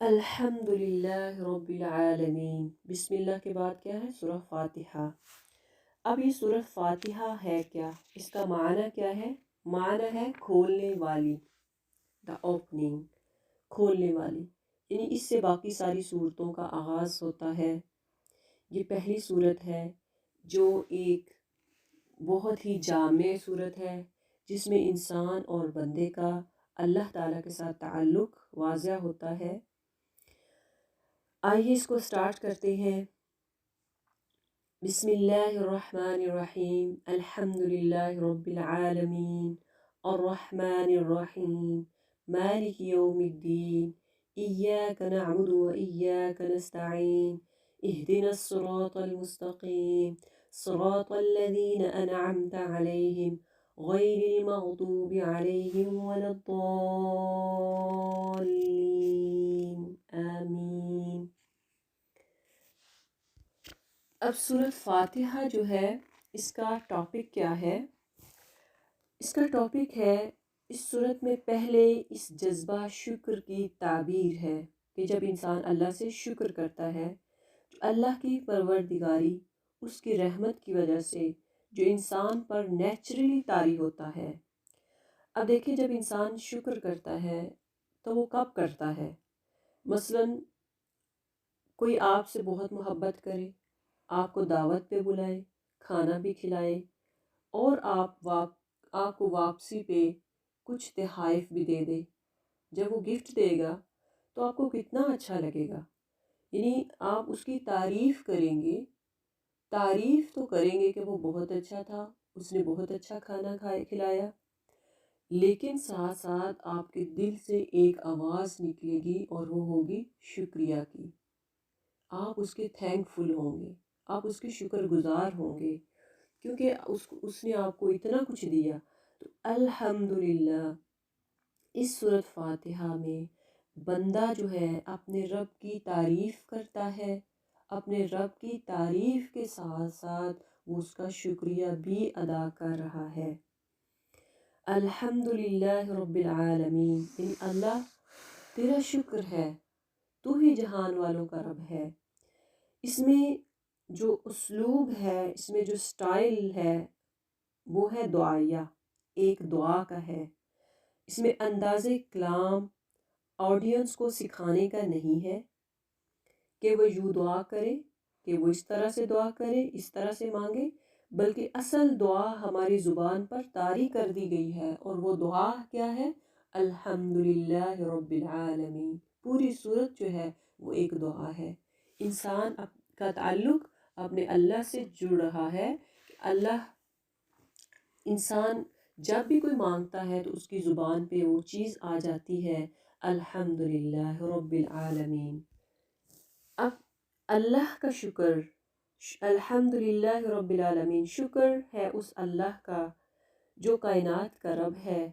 الحمد للہ رب العالمین۔ بسم اللہ کے بعد کیا ہے؟ سورہ فاتحہ۔ اب یہ سورہ فاتحہ ہے کیا؟ اس کا معنی کیا ہے؟ معنی ہے کھولنے والی، دا اوپننگ، کھولنے والی، یعنی اس سے باقی ساری صورتوں کا آغاز ہوتا ہے۔ یہ پہلی صورت ہے جو ایک بہت ہی جامع صورت ہے، جس میں انسان اور بندے کا اللہ تعالیٰ کے ساتھ تعلق واضح ہوتا ہے۔ آئیے اس کو سٹارٹ کرتے ہیں۔ بسم اللہ الرحمن الرحیم، الحمد للہ رب العالمین، الرحمن الرحیم، مالک یوم الدین، ایاک نعبد و ایاک نستعین، اہدنا الصراط المستقیم، صراط الذین انعمت علیہم غیر المغضوب علیہم ولا الضالین، آمین۔ اب سورۃ فاتحہ جو ہے، اس کا ٹاپک کیا ہے؟ اس کا ٹاپک ہے، اس سورت میں پہلے اس جذبہ شکر کی تعبیر ہے کہ جب انسان اللہ سے شکر کرتا ہے، جو اللہ کی پروردگاری، اس کی رحمت کی وجہ سے جو انسان پر نیچرلی طاری ہوتا ہے۔ اب دیکھیں، جب انسان شکر کرتا ہے تو وہ کب کرتا ہے؟ مثلاً کوئی آپ سے بہت محبت کرے، آپ کو دعوت پہ بلائے، کھانا بھی کھلائے، اور آپ کو واپسی پہ کچھ تحائف بھی دے دے۔ جب وہ گفٹ دے گا تو آپ کو کتنا اچھا لگے گا، یعنی آپ اس کی تعریف کریں گے، تعریف تو کریں گے کہ وہ بہت اچھا تھا، اس نے بہت اچھا کھانا کھلایا، لیکن ساتھ ساتھ آپ کے دل سے ایک آواز نکلے گی اور وہ ہوگی شکریہ کی۔ آپ اس کے تھینک فل ہوں گے، آپ اس کے شکر گزار ہوں گے، کیونکہ اس نے آپ کو اتنا کچھ دیا۔ تو الحمدللہ، اس سورۃ فاتحہ میں بندہ جو ہے اپنے رب کی تعریف کرتا ہے، اپنے رب کی تعریف کے ساتھ ساتھ وہ اس کا شکریہ بھی ادا کر رہا ہے۔ الحمدللہ رب العالمین، یعنی اللہ تیرا شکر ہے، تو ہی جہان والوں کا رب ہے۔ اس میں جو اسلوب ہے، اس میں جو سٹائل ہے، وہ ہے دعائیہ، ایک دعا کا ہے۔ اس میں انداز کلام آڈینس کو سکھانے کا نہیں ہے کہ وہ یوں دعا کرے، کہ وہ اس طرح سے دعا کرے، اس طرح سے مانگے، بلکہ اصل دعا ہماری زبان پر طاری کر دی گئی ہے، اور وہ دعا کیا ہے؟ الحمدللہ رب العالمین۔ پوری صورت جو ہے وہ ایک دعا ہے۔ انسان کا تعلق اپنے اللہ سے جڑ رہا ہے کہ اللہ، انسان جب بھی کوئی مانگتا ہے تو اس کی زبان پہ وہ چیز آ جاتی ہے، الحمدللہ رب العالمین۔ اب اللہ کا شکر، الحمدللہ رب العالمین، شکر ہے اس اللہ کا جو کائنات کا رب ہے،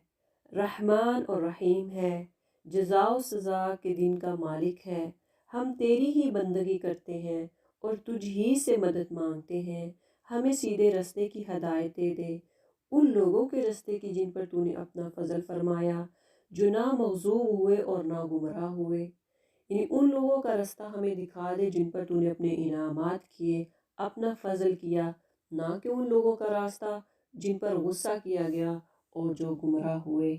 رحمان اور رحیم ہے، جزا و سزا کے دن کا مالک ہے۔ ہم تیری ہی بندگی کرتے ہیں اور تجھ ہی سے مدد مانگتے ہیں، ہمیں سیدھے رستے کی ہدایت دے دے، ان لوگوں کے رستے کی جن پر تو نے اپنا فضل فرمایا، جو نہ مغضوب ہوئے اور نہ گمراہ ہوئے، یعنی ان لوگوں کا رستہ ہمیں دکھا دے جن پر تو نے اپنے انعامات کیے، اپنا فضل کیا، نہ کہ ان لوگوں کا راستہ جن پر غصہ کیا گیا اور جو گمراہ ہوئے۔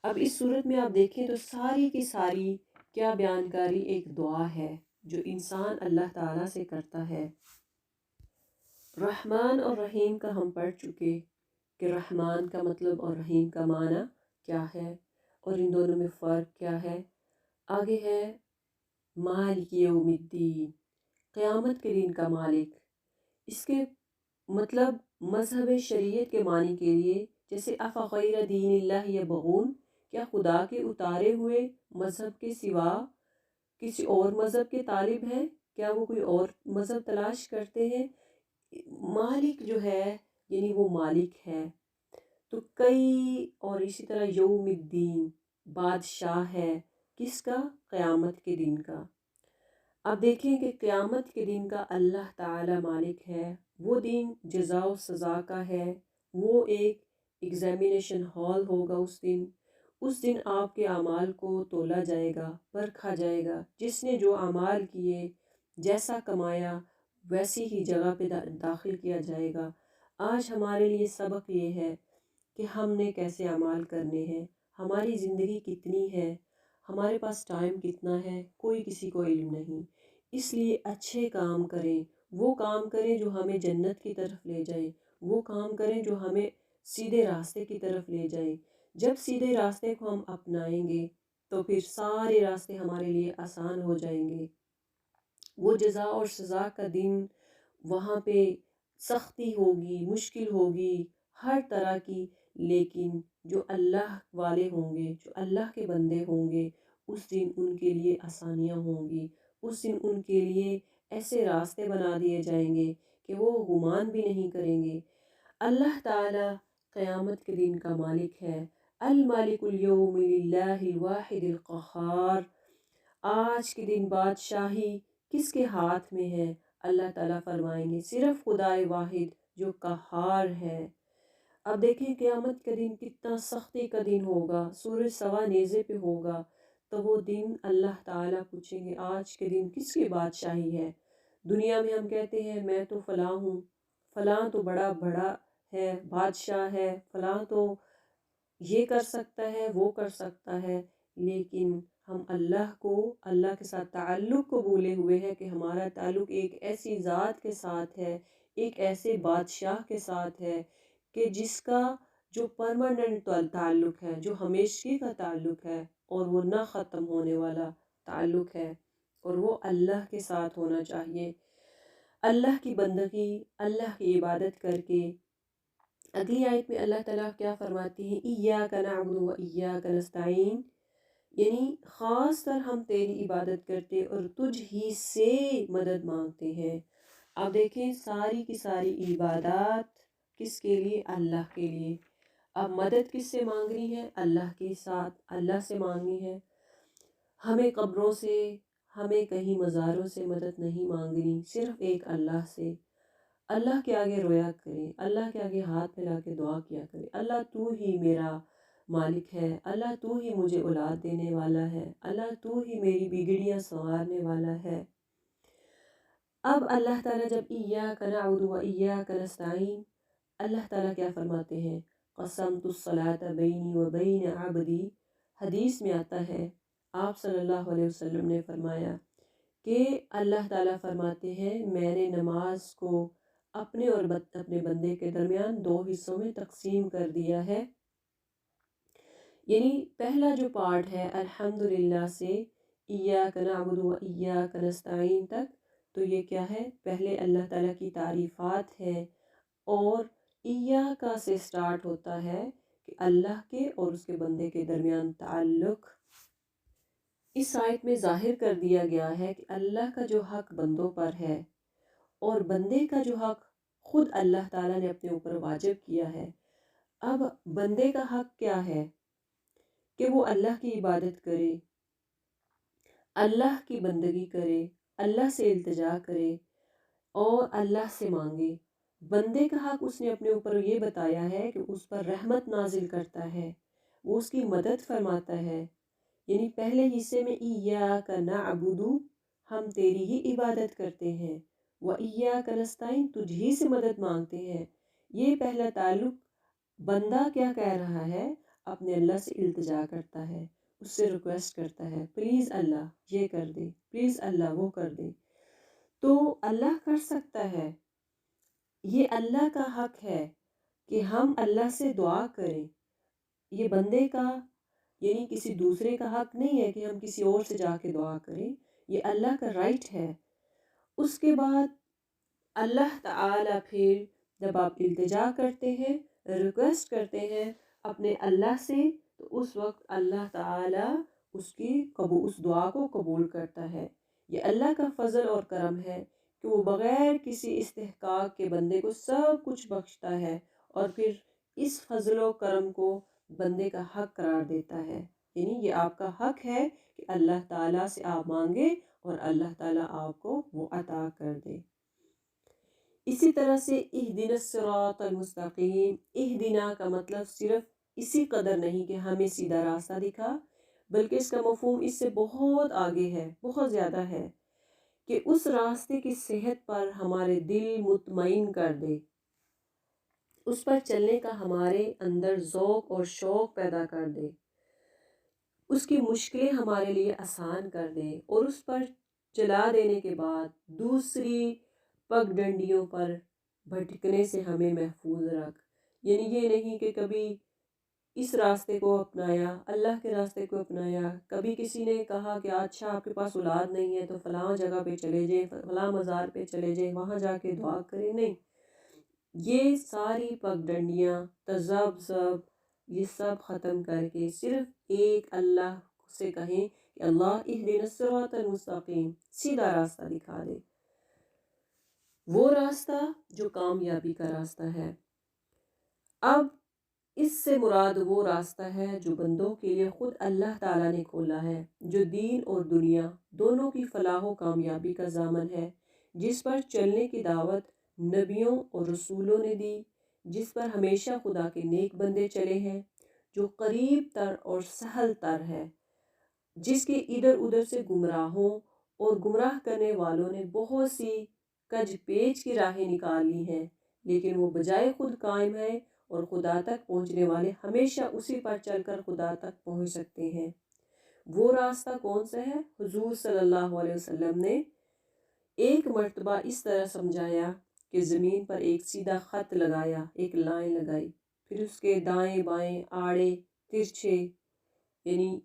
اب اس صورت میں آپ دیکھیں تو ساری کی ساری کیا بیان کاری ایک دعا ہے جو انسان اللہ تعالیٰ سے کرتا ہے۔ رحمان اور رحیم کا ہم پڑھ چکے کہ رحمان کا مطلب اور رحیم کا معنی کیا ہے اور ان دونوں میں فرق کیا ہے۔ آگے ہے مالک یوم الدین، قیامت کے دن کا مالک۔ اس کے مطلب مذہب شریعت کے معنی کے لیے، جیسے افغیر دین اللہ یبغون، کیا خدا کے اتارے ہوئے مذہب کے سوا کسی اور مذہب کے طالب ہیں؟ کیا وہ کوئی اور مذہب تلاش کرتے ہیں؟ مالک جو ہے یعنی وہ مالک ہے۔ تو کئی، اور اسی طرح یوم الدین، بادشاہ ہے، کس کا؟ قیامت کے دن کا۔ اب دیکھیں کہ قیامت کے دن کا اللہ تعالی مالک ہے، وہ دن جزا و سزا کا ہے، وہ ایک ایگزامینیشن ہال ہوگا اس دن، اس دن آپ کے اعمال کو تولا جائے گا، پرکھا جائے گا۔ جس نے جو اعمال کیے، جیسا کمایا، ویسی ہی جگہ پہ داخل کیا جائے گا۔ آج ہمارے لیے سبق یہ ہے کہ ہم نے کیسے اعمال کرنے ہیں، ہماری زندگی کتنی ہے، ہمارے پاس ٹائم کتنا ہے، کوئی کسی کو علم نہیں۔ اس لیے اچھے کام کریں، وہ کام کریں جو ہمیں جنت کی طرف لے جائیں، وہ کام کریں جو ہمیں سیدھے راستے کی طرف لے جائیں۔ جب سیدھے راستے کو ہم اپنائیں گے تو پھر سارے راستے ہمارے لیے آسان ہو جائیں گے۔ وہ جزا اور سزا کا دن، وہاں پہ سختی ہوگی، مشکل ہوگی، ہر طرح کی، لیکن جو اللہ والے ہوں گے، جو اللہ کے بندے ہوں گے، اس دن ان کے لیے آسانیاں ہوں گی۔ اس دن ان کے لیے ایسے راستے بنا دیے جائیں گے کہ وہ گمان بھی نہیں کریں گے۔ اللہ تعالیٰ قیامت کے دن کا مالک ہے۔ المالک اليوم للہ الواحد القہار۔ آج کے دن بادشاہی کس کے ہاتھ میں ہے؟ اللہ تعالیٰ فرمائیں گے صرف خدائے واحد جو قہار ہے۔ اب دیکھیں قیامت کا دن کتنا سختی کا دن ہوگا، سورج سوا نیزے پہ ہوگا۔ تو وہ دن اللہ تعالیٰ پوچھیں گے آج کے دن کس کی بادشاہی ہے؟ دنیا میں ہم کہتے ہیں میں تو فلاں ہوں، فلاں تو بڑا بڑا ہے، بادشاہ ہے، فلاں تو یہ کر سکتا ہے، وہ کر سکتا ہے، لیکن ہم اللہ کو، اللہ کے ساتھ تعلق کو بھولے ہوئے ہیں کہ ہمارا تعلق ایک ایسی ذات کے ساتھ ہے، ایک ایسے بادشاہ کے ساتھ ہے کہ جس کا جو پرماننٹ تعلق ہے، جو ہمیشگی کا تعلق ہے، اور وہ نہ ختم ہونے والا تعلق ہے، اور وہ اللہ کے ساتھ ہونا چاہیے۔ اللہ کی بندگی، اللہ کی عبادت کر کے اگلی آیت میں اللہ تعالیٰ کیا فرماتی ہیں؟ ایاک نعبد و ایاک نستعین، یعنی خاص طر ہم تیری عبادت کرتے اور تجھ ہی سے مدد مانگتے ہیں۔ اب دیکھیں ساری کی ساری عبادات کس کے لیے؟ اللہ کے لیے۔ اب مدد کس سے مانگنی ہے؟ اللہ کے ساتھ، اللہ سے مانگنی ہے۔ ہمیں قبروں سے، ہمیں کہیں مزاروں سے مدد نہیں مانگنی، صرف ایک اللہ سے۔ اللہ کے آگے رویا کریں، اللہ کے آگے ہاتھ پھیلا کے دعا کیا کریں، اللہ تو ہی میرا مالک ہے، اللہ تو ہی مجھے اولاد دینے والا ہے، اللہ تو ہی میری بگڑیاں سنوارنے والا ہے۔ اب اللہ تعالیٰ جب ایاک نعبد و ایاک نستعین، اللہ تعالیٰ کیا فرماتے ہیں؟ قسمت الصلاۃ بینی و بین عبدی۔ حدیث میں آتا ہے، آپ صلی اللہ علیہ وسلم نے فرمایا کہ اللہ تعالیٰ فرماتے ہیں میں نے نماز کو اپنے اور اپنے بندے کے درمیان دو حصوں میں تقسیم کر دیا ہے۔ یعنی پہلا جو پارٹ ہے الحمدللہ سے ایاک نعبد و ایاک نستعین تک، تو یہ کیا ہے؟ پہلے اللہ تعالیٰ کی تعریفات ہے، اور ایاکا سے سٹارٹ ہوتا ہے کہ اللہ کے اور اس کے بندے کے درمیان تعلق۔ اس آیت میں ظاہر کر دیا گیا ہے کہ اللہ کا جو حق بندوں پر ہے اور بندے کا جو حق خود اللہ تعالیٰ نے اپنے اوپر واجب کیا ہے۔ اب بندے کا حق کیا ہے؟ کہ وہ اللہ کی عبادت کرے، اللہ کی بندگی کرے، اللہ سے التجا کرے اور اللہ سے مانگے۔ بندے کا حق اس نے اپنے اوپر یہ بتایا ہے کہ اس پر رحمت نازل کرتا ہے، وہ اس کی مدد فرماتا ہے۔ یعنی پہلے حصے میں ایاک نعبد، ہم تیری ہی عبادت کرتے ہیں، و ایاک نستعین، تجھ ہی سے مدد مانگتے ہیں۔ یہ پہلا تعلق بندہ کیا کہہ رہا ہے؟ اپنے اللہ سے التجا کرتا ہے، اس سے ریکویسٹ کرتا ہے پلیز اللہ یہ کر دے، پلیز اللہ وہ کر دے۔ تو اللہ کر سکتا ہے، یہ اللہ کا حق ہے کہ ہم اللہ سے دعا کریں۔ یہ بندے کا یعنی کسی دوسرے کا حق نہیں ہے کہ ہم کسی اور سے جا کے دعا کریں، یہ اللہ کا رائٹ ہے۔ اس کے بعد اللہ تعالیٰ پھر جب آپ التجا کرتے ہیں، ریکویسٹ کرتے ہیں اپنے اللہ سے، تو اس وقت اللہ تعالیٰ اس دعا کو قبول کرتا ہے۔ یہ اللہ کا فضل اور کرم ہے کہ وہ بغیر کسی استحقاق کے بندے کو سب کچھ بخشتا ہے، اور پھر اس فضل و کرم کو بندے کا حق قرار دیتا ہے۔ یعنی یہ آپ کا حق ہے کہ اللہ تعالیٰ سے آپ مانگے اور اللہ تعالیٰ آپ کو وہ عطا کر دے۔ اسی طرح سے اہدنا الصراط المستقیم، اہدنا کا مطلب صرف اسی قدر نہیں کہ ہمیں سیدھا راستہ دکھا، بلکہ اس کا مفہوم اس سے بہت آگے ہے، بہت زیادہ ہے، کہ اس راستے کی صحت پر ہمارے دل مطمئن کر دے، اس پر چلنے کا ہمارے اندر ذوق اور شوق پیدا کر دے، اس کی مشکلیں ہمارے لیے آسان کر دے، اور اس پر چلا دینے کے بعد دوسری پگ ڈنڈیوں پر بھٹکنے سے ہمیں محفوظ رکھ۔ یعنی یہ نہیں کہ کبھی اس راستے کو اپنایا، اللہ کے راستے کو اپنایا، کبھی کسی نے کہا کہ اچھا آپ کے پاس اولاد نہیں ہے تو فلاں جگہ پہ چلے جائیں، فلاں مزار پہ چلے جائیں، وہاں جا کے دعا کریں، نہیں، یہ ساری پگ ڈنڈیاں، تذبذب، یہ سب ختم کر کے صرف ایک اللہ سے کہیں کہ اللہ اہدنا الصراط المستقیم، سیدھا راستہ دکھا دے، وہ راستہ جو کامیابی کا راستہ ہے۔ اب اس سے مراد وہ راستہ ہے جو بندوں کے لیے خود اللہ تعالیٰ نے کھولا ہے، جو دین اور دنیا دونوں کی فلاح و کامیابی کا ضامن ہے، جس پر چلنے کی دعوت نبیوں اور رسولوں نے دی، جس پر ہمیشہ خدا کے نیک بندے چلے ہیں، جو قریب تر اور سہل تر ہے، جس کے ادھر ادھر سے گمراہوں اور گمراہ کرنے والوں نے بہت سی کج پیچ کی راہیں نکال لی ہیں، لیکن وہ بجائے خود قائم ہے، اور خدا تک پہنچنے والے ہمیشہ اسی پر چل کر خدا تک پہنچ سکتے ہیں۔ وہ راستہ کون سا ہے؟ حضور صلی اللہ علیہ وسلم نے ایک مرتبہ اس طرح سمجھایا کہ زمین پر ایک سیدھا خط لگایا، ایک لائن لگائی، پھر اس کے دائیں بائیں آڑے ترچھے یعنی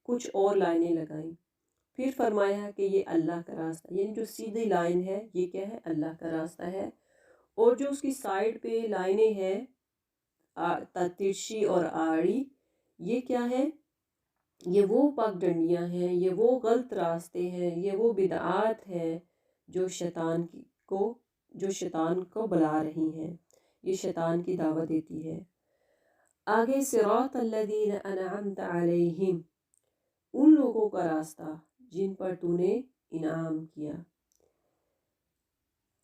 کچھ اور لائنیں لگائیں، پھر فرمایا کہ یہ اللہ کا راستہ، یعنی جو سیدھی لائن ہے یہ کیا ہے؟ اللہ کا راستہ ہے، اور جو اس کی سائڈ پہ لائنیں ہیں ترچھی اور آڑی، یہ کیا ہے؟ یہ وہ پگ ڈنڈیاں ہیں، یہ وہ غلط راستے ہیں، یہ وہ بدعات ہیں جو شیطان کو بلا رہی ہیں، یہ شیطان کی دعوت دیتی ہے۔ آگے صراط الذین انعمت علیہم، ان لوگوں کا راستہ جن پر تو نے انعام کیا۔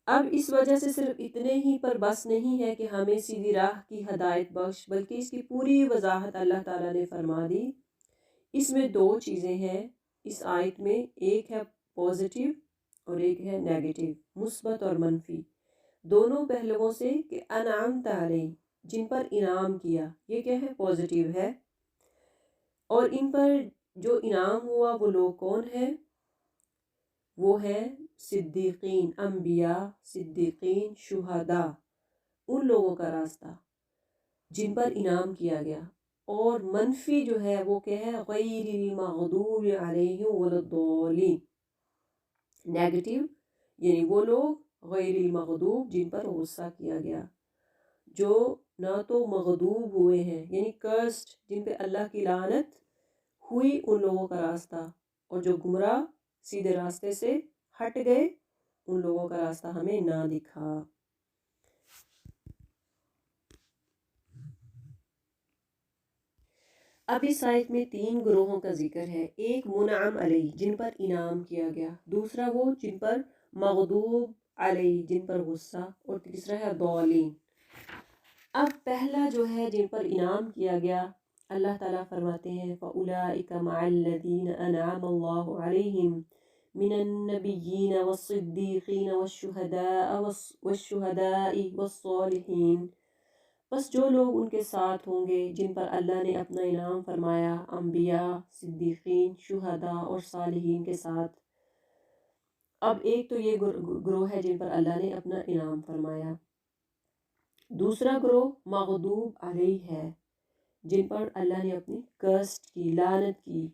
اب اس وجہ سے صرف اتنے ہی پر بس نہیں ہے کہ ہمیں سیدھی راہ کی ہدایت بخش، بلکہ اس کی پوری وضاحت اللہ تعالیٰ نے فرما دی۔ اس میں دو چیزیں ہیں اس آیت میں، ایک ہے پازیٹیو اور ایک ہے نیگیٹو، مثبت اور منفی، دونوں پہلوؤں سے، کہ انعمت علیہم، جن پر انعام کیا، یہ کیا ہے؟ پازیٹیو ہے، اور ان پر جو انعام ہوا وہ لوگ کون ہیں؟ وہ ہیں صدیقین، انبیاء، صدیقین، شہداء، ان لوگوں کا راستہ جن پر انعام کیا گیا۔ اور منفی جو ہے وہ کیا ہے؟ غیر المغضوب علیہم ولا الضالین، نیگیٹو، یعنی وہ لوگ غیر المغضوب جن پر غصہ کیا گیا، جو نہ تو مغضوب ہوئے ہیں یعنی کرسڈ، جن پہ اللہ کی لعنت ہوئی، ان لوگوں کا راستہ، اور جو گمراہ سیدھے راستے سے ہٹ گئے، ان لوگوں کا راستہ ہمیں نہ دکھا۔ اب اس آیت میں تین گروہوں کا ذکر ہے، ایک منعم علیہ، جن پر انعام کیا گیا، دوسرا وہ جن پر مغضوب علیہ، جن پر غصہ، اور تیسرا ہے ضالین۔ اب پہلا جو ہے جن پر انعام کیا گیا، اللہ تعالیٰ فرماتے ہیں فَأُولَئِكَ مَعَ الَّذِينَ أَنْعَمَ اللَّهُ عَلَيْهِمْ مِنَ النَّبِيِّينَ وَالصِّدِّيقِينَ وَالشُّهَدَاءِ وَالصَّالِحِينَ، بس جو لوگ ان کے ساتھ ہوں گے جن پر اللہ نے اپنا انعام فرمایا، انبیاء، صدیقین، شہداء اور صالحین کے ساتھ۔ اب ایک تو یہ گروہ ہے جن پر اللہ نے اپنا انعام فرمایا، دوسرا گروہ مغضوب علیہ ہے، جن پر اللہ نے اپنی کرسٹ کی، لعنت کی،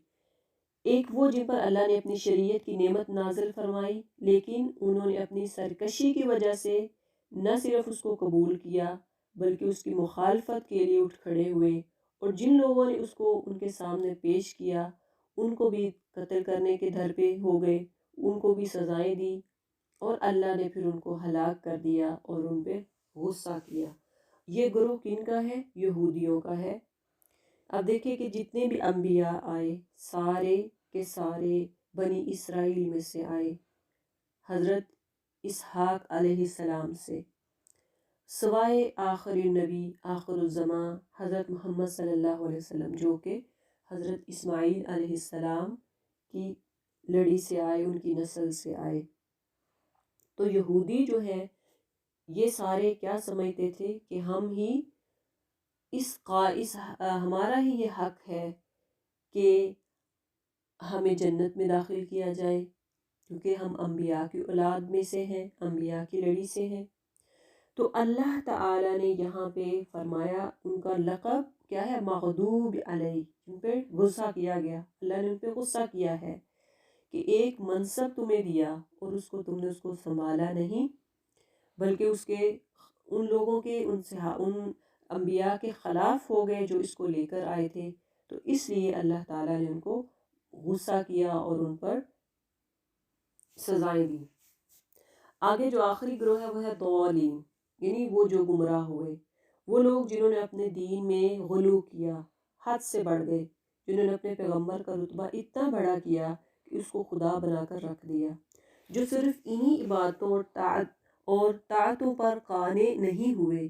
ایک وہ جن پر اللہ نے اپنی شریعت کی نعمت نازل فرمائی، لیکن انہوں نے اپنی سرکشی کی وجہ سے نہ صرف اس کو قبول کیا بلکہ اس کی مخالفت کے لیے اٹھ کھڑے ہوئے، اور جن لوگوں نے اس کو ان کے سامنے پیش کیا ان کو بھی قتل کرنے کے در پہ ہو گئے، ان کو بھی سزائیں دی، اور اللہ نے پھر ان کو ہلاک کر دیا اور ان پہ غصہ کیا۔ یہ گروہ کن کا ہے؟ یہودیوں کا ہے۔ اب دیکھیں کہ جتنے بھی انبیاء آئے سارے کے سارے بنی اسرائیل میں سے آئے، حضرت اسحاق علیہ السلام سے، سوائے آخری نبی آخر الزماں حضرت محمد صلی اللہ علیہ وسلم، جو کہ حضرت اسماعیل علیہ السلام کی لڑی سے آئے، ان کی نسل سے آئے۔ تو یہودی جو ہے یہ سارے کیا سمجھتے تھے کہ ہم ہی ہمارا ہی یہ حق ہے کہ ہمیں جنت میں داخل کیا جائے، کیونکہ ہم انبیاء کی اولاد میں سے ہیں، انبیاء کی لڑی سے ہیں۔ تو اللہ تعالیٰ نے یہاں پہ فرمایا ان کا لقب کیا ہے، مغضوب علیہ، ان پہ غصہ کیا گیا، اللہ نے ان پہ غصہ کیا ہے کہ ایک منصب تمہیں دیا اور تم نے اس کو سنبھالا نہیں، بلکہ اس کے ان لوگوں کے ان انبیاء کے خلاف ہو گئے جو اس کو لے کر آئے تھے۔ تو اس لیے اللہ تعالیٰ نے ان کو غصہ کیا اور ان پر سزائیں دی۔ آگے جو آخری گروہ ہے وہ ہے ضالین، یعنی وہ جو گمراہ ہوئے، وہ لوگ جنہوں نے اپنے دین میں غلو کیا، حد سے بڑھ گئے، جنہوں نے اپنے پیغمبر کا رتبہ اتنا بڑا کیا کہ اس کو خدا بنا کر رکھ دیا، جو صرف انہی عبادتوں اور طاعتوں پر قانع نہیں ہوئے،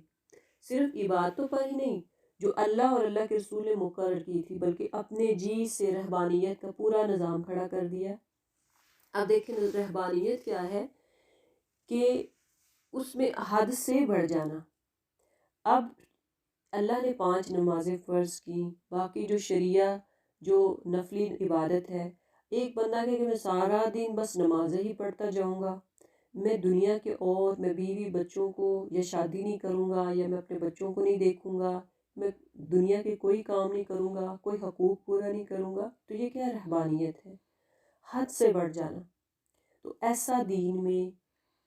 صرف عبادتوں پر ہی نہیں جو اللہ اور اللہ کے رسول نے مقرر کی تھی، بلکہ اپنے جی سے رہبانیت کا پورا نظام کھڑا کر دیا۔ اب دیکھیں رہبانیت کیا ہے کہ اس میں حد سے بڑھ جانا۔ اب اللہ نے 5 نمازیں فرض کی، باقی جو شریعہ جو نفلی عبادت ہے، ایک بندہ کہ میں سارا دن بس نمازیں ہی پڑھتا جاؤں گا، میں دنیا کے اور میں بیوی بچوں کو یا شادی نہیں کروں گا، یا میں اپنے بچوں کو نہیں دیکھوں گا، میں دنیا کے کوئی کام نہیں کروں گا، کوئی حقوق پورا نہیں کروں گا، تو یہ کیا رہبانیت ہے؟ حد سے بڑھ جانا۔ تو ایسا دین میں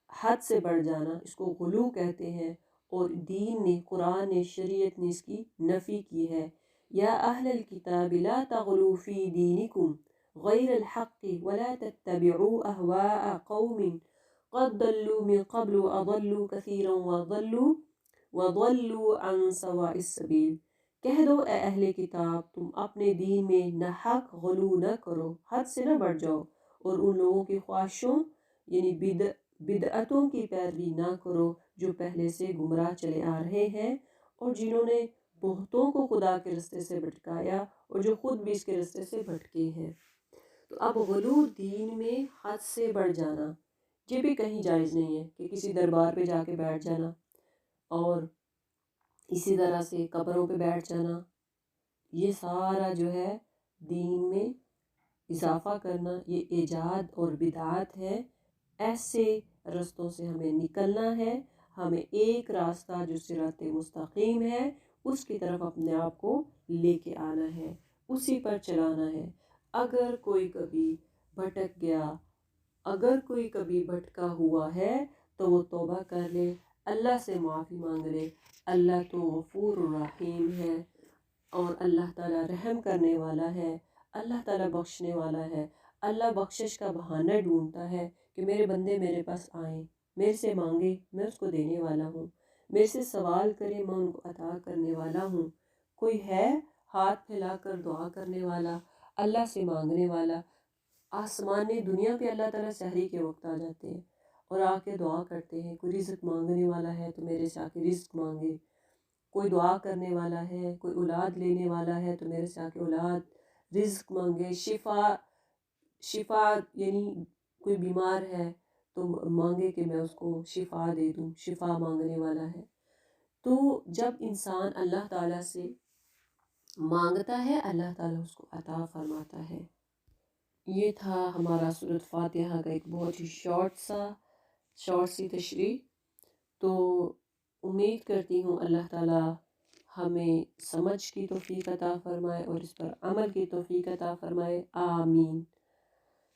حد سے بڑھ جانا، اس کو غلو کہتے ہیں، اور دین نے، قرآن نے، شریعت نے اس کی نفی کی ہے۔ یا اہل الکتاب لا تغلوا فی دینکم غیر الحق ولا تتبعوا اہواء قوم قد ضلوا من قبل واضلوا كثيرا وضلوا عن سواء السبیل۔ کہہ دو اے اہل کتاب، تم اپنے دین میں نہ حق غلو نہ کرو، حد سے نہ بڑھ جاؤ، اور ان لوگوں کی خواہشوں یعنی بدعتوں کی پیروی نہ کرو جو پہلے سے گمراہ چلے آ رہے ہیں، اور جنہوں نے بہتوں کو خدا کے رستے سے بھٹکایا اور جو خود بھی اس کے رستے سے بھٹکے ہیں۔ تو اب غلو دین میں حد سے بڑھ جانا یہ بھی کہیں جائز نہیں ہے، کہ کسی دربار پہ جا کے بیٹھ جانا اور اسی طرح سے قبروں پہ بیٹھ جانا، یہ سارا جو ہے دین میں اضافہ کرنا، یہ ایجاد اور بدعات ہے۔ ایسے رستوں سے ہمیں نکلنا ہے، ہمیں ایک راستہ جو صراط مستقیم ہے اس کی طرف اپنے آپ کو لے کے آنا ہے، اسی پر چلانا ہے۔ اگر کوئی کبھی بھٹک گیا، اگر کوئی کبھی بھٹکا ہوا ہے تو وہ توبہ کر لے، اللہ سے معافی مانگ لے، اللہ تو غفور الرحیم ہے، اور اللہ تعالیٰ رحم کرنے والا ہے، اللہ تعالیٰ بخشنے والا ہے۔ اللہ بخشش کا بہانہ ڈھونڈتا ہے کہ میرے بندے میرے پاس آئیں، میرے سے مانگے، میں اس کو دینے والا ہوں، میرے سے سوال کرے، میں ان کو عطا کرنے والا ہوں۔ کوئی ہے ہاتھ پھیلا کر دعا کرنے والا، اللہ سے مانگنے والا؟ آسمان دنیا پہ اللہ تعالیٰ سحری کے وقت آ جاتے ہیں اور آ کے دعا کرتے ہیں، کوئی رزق مانگنے والا ہے تو میرے سے آ کے رزق مانگے، کوئی دعا کرنے والا ہے، کوئی اولاد لینے والا ہے تو میرے سے آ کے اولاد رزق مانگے، شفا یعنی کوئی بیمار ہے تو مانگے کہ میں اس کو شفا دے دوں، شفا مانگنے والا ہے۔ تو جب انسان اللہ تعالیٰ سے مانگتا ہے اللہ تعالیٰ اس کو عطا فرماتا ہے۔ یہ تھا ہمارا سورۃ فاتحہ کا ایک بہت ہی شارٹ سی تشریح۔ تو امید کرتی ہوں اللہ تعالیٰ ہمیں سمجھ کی توفیق عطا فرمائے اور اس پر عمل کی توفیق عطا فرمائے، آمین۔